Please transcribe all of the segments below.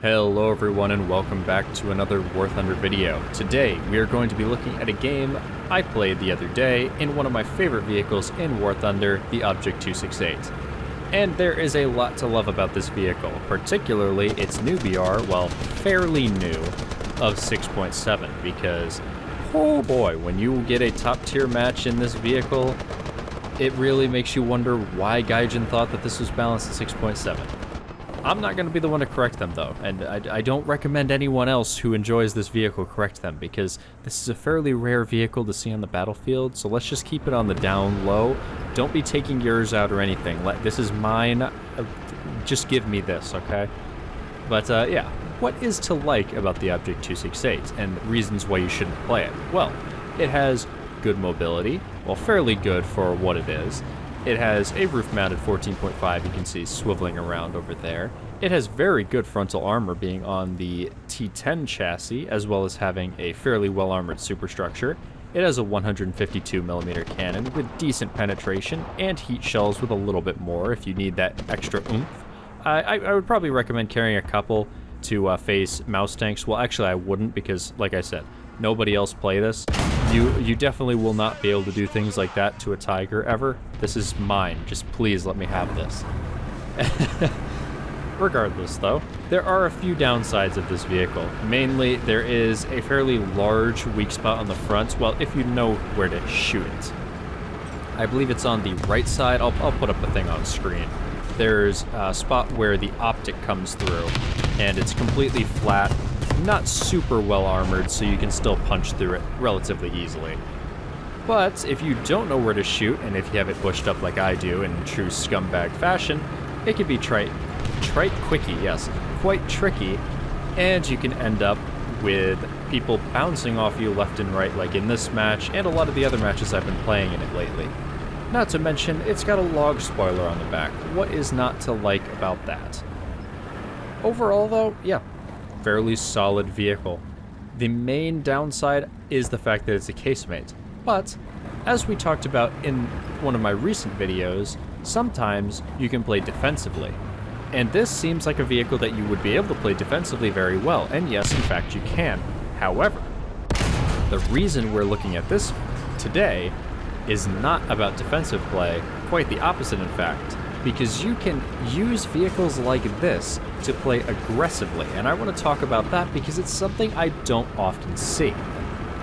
Hello everyone and welcome back to another War Thunder video. Today we are going to be looking at a game I played the other day in one of my favorite vehicles in War Thunder, the Object 268. And there is a lot to love about this vehicle, particularly its new BR, well, fairly new, of 6.7, because, oh boy, when you get a top tier match in this vehicle, it really makes you wonder why Gaijin thought that this was balanced at 6.7. I'm not going to be the one to correct them, though, and I don't recommend anyone else who enjoys this vehicle correct them, because this is a fairly rare vehicle to see on the battlefield, so let's just keep it on the down low. Don't be taking yours out or anything. This is mine. Just give me this, okay? But, yeah, what is to like about the Object 268, and reasons why you shouldn't play it? Well, it has good mobility, well, fairly good for what it is. It has a roof-mounted 14.5, you can see swiveling around over there. It has very good frontal armor being on the T10 chassis, as well as having a fairly well-armored superstructure. It has a 152mm cannon with decent penetration, and heat shells with a little bit more if you need that extra oomph. I would probably recommend carrying a couple to face mouse tanks. Well, actually I wouldn't, because, like I said, nobody else play this. You definitely will not be able to do things like that to a Tiger ever. This is mine. Just please let me have this. Regardless, though, there are a few downsides of this vehicle. Mainly, there is a fairly large weak spot on the front, well, if you know where to shoot it. I believe it's on the right side. I'll put up a thing on screen. There's a spot where the optic comes through, and it's completely flat. Not super well armored, so you can still punch through it relatively easily. But if you don't know where to shoot, and if you have it bushed up like I do in true scumbag fashion, it can be quite tricky, and you can end up with people bouncing off you left and right, like in this match, and a lot of the other matches I've been playing in it lately. Not to mention, it's got a log spoiler on the back. What is not to like about that? Overall, though, yeah, fairly solid vehicle. The main downside is the fact that it's a casemate, but as we talked about in one of my recent videos, sometimes you can play defensively. And this seems like a vehicle that you would be able to play defensively very well, and yes, in fact you can. However, the reason we're looking at this today is not about defensive play, quite the opposite in fact, because you can use vehicles like this to play aggressively, and I want to talk about that because it's something I don't often see.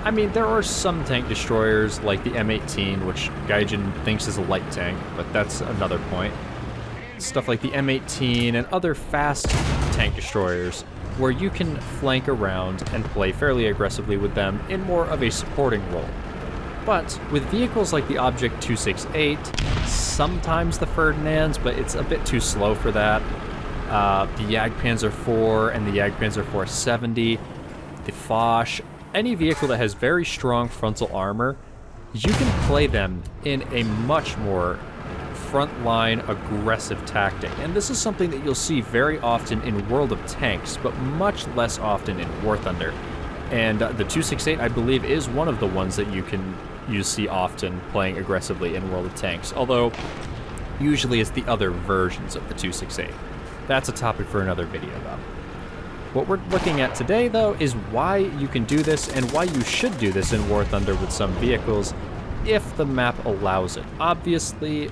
I mean, there are some tank destroyers like the M18, which Gaijin thinks is a light tank, but that's another point. Stuff like the M18 and other fast tank destroyers, where you can flank around and play fairly aggressively with them in more of a supporting role. But with vehicles like the Object 268, sometimes the Ferdinands, but it's a bit too slow for that. The Jagdpanzer IV and the Jagdpanzer 470, the Foch, any vehicle that has very strong frontal armor, you can play them in a much more frontline aggressive tactic. And this is something that you'll see very often in World of Tanks, but much less often in War Thunder. And the 268, I believe, is one of the ones that you see often playing aggressively in World of Tanks, although usually it's the other versions of the 268. That's a topic for another video, though. What we're looking at today, though, is why you can do this and why you should do this in War Thunder with some vehicles if the map allows it. Obviously,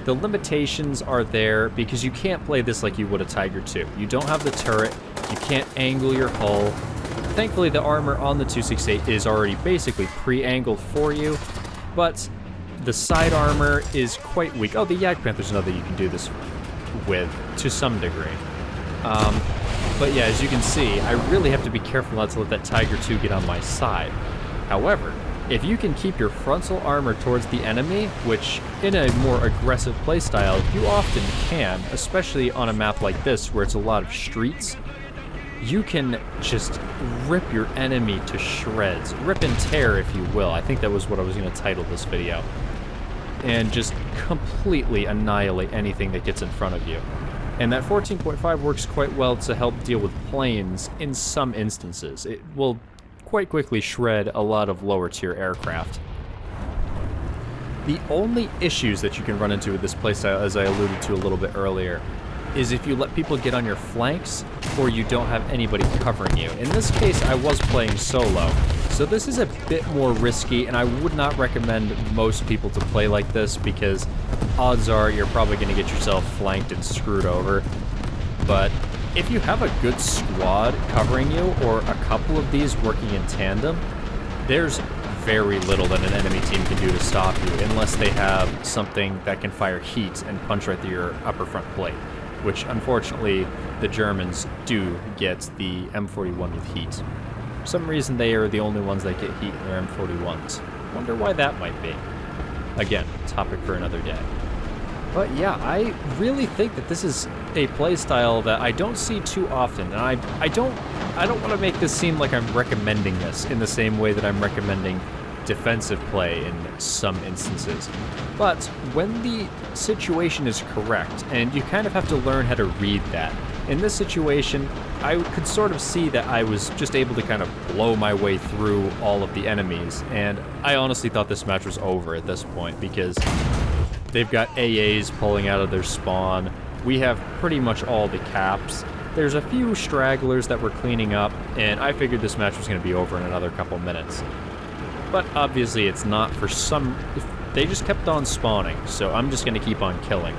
the limitations are there because you can't play this like you would a Tiger II. You don't have the turret, you can't angle your hull. Thankfully, the armor on the 268 is already basically pre-angled for you, but the side armor is quite weak. Oh, the Jagdpanther's another you can do this with, to some degree. But yeah, as you can see, I really have to be careful not to let that Tiger II get on my side. However, if you can keep your frontal armor towards the enemy, which in a more aggressive playstyle you often can, especially on a map like this where it's a lot of streets, you can just rip your enemy to shreds. Rip and tear, if you will. I think that was what I was going to title this video. And just completely annihilate anything that gets in front of you. And that 14.5 works quite well to help deal with planes in some instances. It will quite quickly shred a lot of lower tier aircraft. The only issues that you can run into with this playstyle, as I alluded to a little bit earlier, is if you let people get on your flanks, or you don't have anybody covering you. In this case, I was playing solo, so this is a bit more risky, and I would not recommend most people to play like this because odds are you're probably going to get yourself flanked and screwed over. But if you have a good squad covering you, or a couple of these working in tandem, there's very little that an enemy team can do to stop you, unless they have something that can fire heat and punch right through your upper front plate, which unfortunately the Germans do get the M41 with heat. For some reason they are the only ones that get heat in their M41s. Wonder why that might be. Again, topic for another day. But yeah, I really think that this is a playstyle that I don't see too often, and I don't want to make this seem like I'm recommending this in the same way that I'm recommending defensive play in some instances. But when the situation is correct, and you kind of have to learn how to read that, in this situation, I could sort of see that I was just able to kind of blow my way through all of the enemies, and I honestly thought this match was over at this point because they've got AAs pulling out of their spawn. We have pretty much all the caps. There's a few stragglers that we're cleaning up, and I figured this match was going to be over in another couple minutes. But obviously it's not. They just kept on spawning, so I'm just going to keep on killing.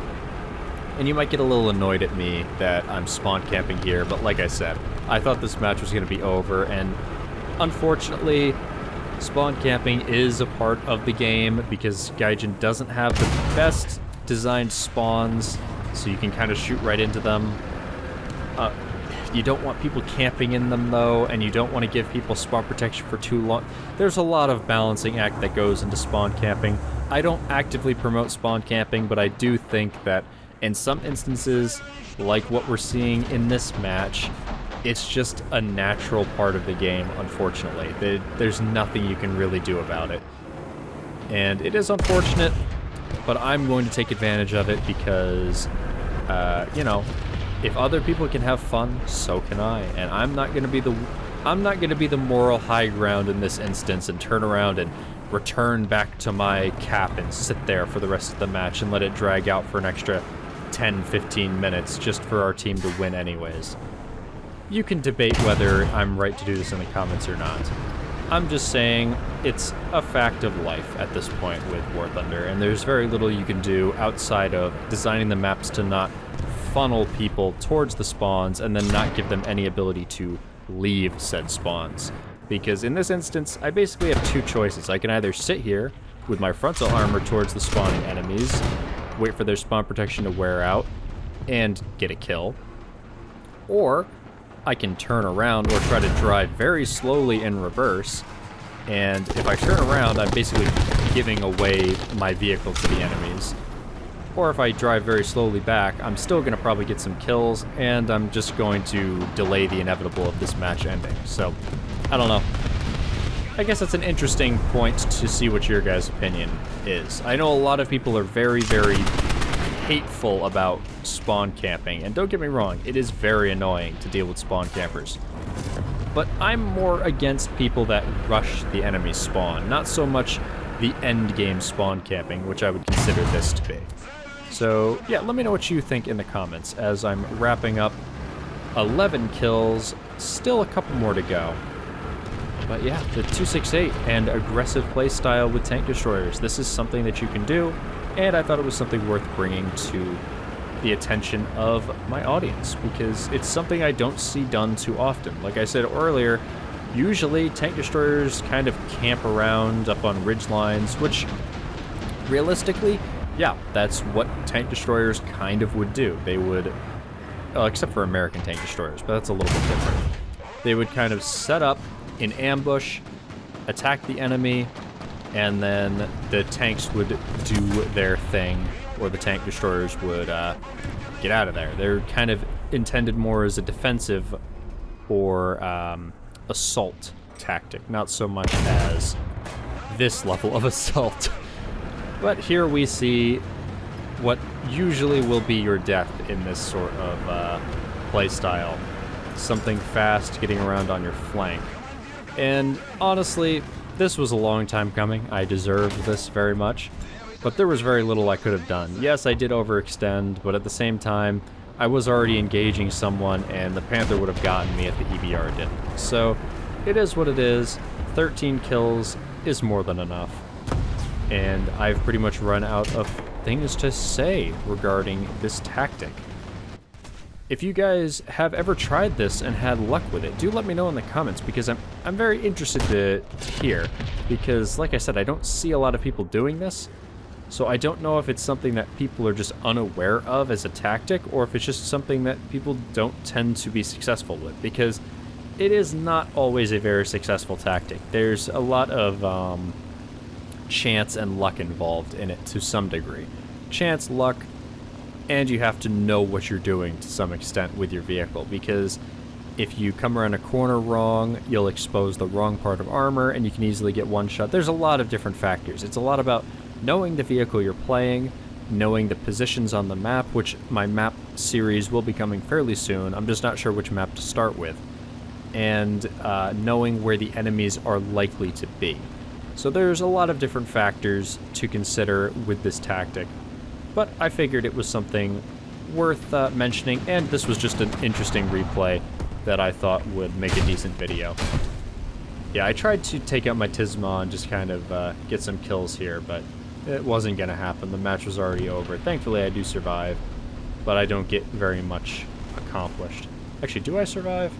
And you might get a little annoyed at me that I'm spawn camping here, but like I said, I thought this match was going to be over, and unfortunately, spawn camping is a part of the game because Gaijin doesn't have the best designed spawns, so you can kind of shoot right into them. You don't want people camping in them though, and you don't want to give people spawn protection for too long. There's a lot of balancing act that goes into spawn camping. I don't actively promote spawn camping, but I do think that in some instances, like what we're seeing in this match, it's just a natural part of the game, unfortunately. There's nothing you can really do about it. And it is unfortunate, but I'm going to take advantage of it because, you know, if other people can have fun, so can I. And I'm not going to be the moral high ground in this instance and turn around and return back to my cap and sit there for the rest of the match and let it drag out for an extra 10-15 minutes just for our team to win anyways. You can debate whether I'm right to do this in the comments or not. I'm just saying it's a fact of life at this point with War Thunder, and there's very little you can do outside of designing the maps to not funnel people towards the spawns and then not give them any ability to leave said spawns. Because in this instance, I basically have two choices. I can either sit here with my frontal armor towards the spawning enemies, wait for their spawn protection to wear out, and get a kill, or I can turn around or try to drive very slowly in reverse, and if I turn around, I'm basically giving away my vehicle to the enemies. Or if I drive very slowly back, I'm still going to probably get some kills, and I'm just going to delay the inevitable of this match ending. So, I don't know. I guess that's an interesting point to see what your guys' opinion is. I know a lot of people are very, very hateful about spawn camping, and don't get me wrong, it is very annoying to deal with spawn campers. But I'm more against people that rush the enemy spawn, not so much the end game spawn camping, which I would consider this to be. So yeah, let me know what you think in the comments as I'm wrapping up 11 kills, still a couple more to go. But yeah, the 268 and aggressive playstyle with tank destroyers, this is something that you can do, and I thought it was something worth bringing to the attention of my audience, because it's something I don't see done too often. Like I said earlier, usually tank destroyers kind of camp around up on ridge lines, which realistically, yeah, that's what tank destroyers kind of would do. They would, except for American tank destroyers, but that's a little bit different. They would kind of set up in ambush, attack the enemy, and then the tanks would do their thing, or the tank destroyers would get out of there. They're kind of intended more as a defensive or assault tactic, not so much as this level of assault. But here we see what usually will be your death in this sort of playstyle. Something fast getting around on your flank. And honestly, this was a long time coming. I deserved this very much. But there was very little I could have done. Yes, I did overextend, but at the same time, I was already engaging someone, and the Panther would have gotten me if the EBR didn't. So, it is what it is. 13 kills is more than enough. And I've pretty much run out of things to say regarding this tactic. If you guys have ever tried this and had luck with it, do let me know in the comments, because I'm very interested to hear. Because, like I said, I don't see a lot of people doing this. So I don't know if it's something that people are just unaware of as a tactic, or if it's just something that people don't tend to be successful with, because it is not always a very successful tactic. There's a lot of chance and luck involved in it to some degree. Chance, luck, and you have to know what you're doing to some extent with your vehicle, because if you come around a corner wrong, you'll expose the wrong part of armor, and you can easily get one shot. There's a lot of different factors. It's a lot about knowing the vehicle you're playing, knowing the positions on the map, which my map series will be coming fairly soon. I'm just not sure which map to start with. And knowing where the enemies are likely to be. So there's a lot of different factors to consider with this tactic. But I figured it was something worth mentioning, and this was just an interesting replay that I thought would make a decent video. Yeah, I tried to take out my Tisma and just kind of get some kills here, but it wasn't going to happen. The match was already over. Thankfully, I do survive, but I don't get very much accomplished. Actually, do I survive?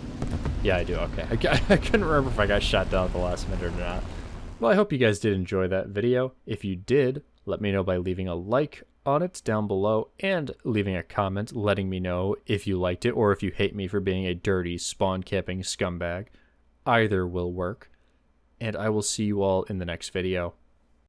Yeah, I do. Okay. I couldn't remember if I got shot down at the last minute or not. Well, I hope you guys did enjoy that video. If you did, let me know by leaving a like on it down below and leaving a comment letting me know if you liked it or if you hate me for being a dirty, spawn-camping scumbag. Either will work. And I will see you all in the next video.